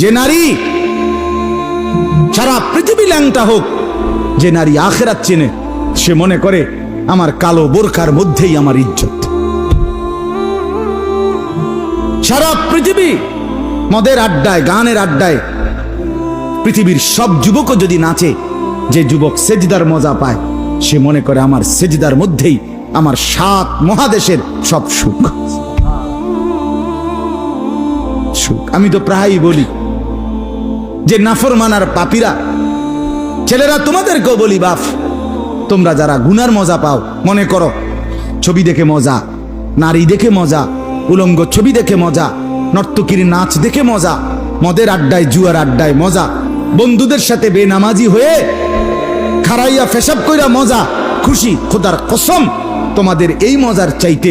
যে নারী সারা পৃথিবী ল্যাংটা হোক, যে নারী আখিরাত চেনে, সে মনে করে আমার কালো বোরকার মধ্যেই আমার ইজ্জত। সারা পৃথিবী মদের আড্ডায়, গানের আড্ডায় পৃথিবীর সব যুবকও যদি নাচে, যে যুবক সেজদার মজা পায়, সে মনে করে আমার সেজদার মধ্যেই আমার 7 মহাদেশের সব সুখ। আমি তো প্রায়ই বলি যে নাফরমানার পাপীরা, ছেলেরা তোমাদেরকেও বলি, বাপ তোমরা যারা গুনার মজা পাও, মনে করো ছবি দেখে মজা, নারী দেখে মজা, উলঙ্গ ছবি দেখে মজা, নর্তকীর নাচ দেখে মজা, মদের আড্ডায় জুয়ার আড্ডায় মজা, বন্ধুদের সাথে বেনামাজি হয়ে খারাইয়া ফেসাব কইরা মজা, খুশি। খোদার কসম, তোমাদের এই মজার চাইতে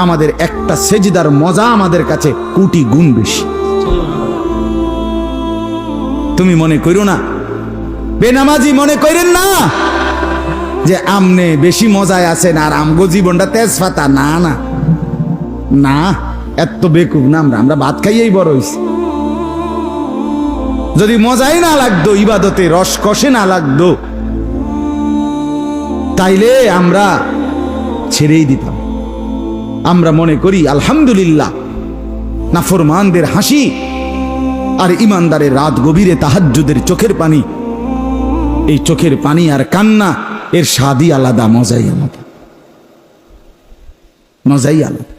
আমাদের একটা সেজদার মজা আমাদের কাছে কোটি গুণ বেশি। তুমি মনে করো না, বেনামাজি মনে করেন না যে আমনে বেশি মজায় আছেন আর আমগো জীবনটা তেজপাতা। না না না, এত বেকুব না আমরা। আমরা ভাত খাইয়েই বড় হইছি। যদি মজাই না লাগতো, ইবাদতে রস কষে না লাগতো, তাইলে আমরা ছেড়েই দিতাম। আমরা মনে করি আলহামদুলিল্লাহ, নাফরমানদের হাসি আর ইমানদারের রাত গভীরে তাহাজ্জুদের চোখের পানি, এই চোখের পানি আর কান্না, এর স্বাদই আলাদা, মজাই আলাদা, মজাই আলাদা।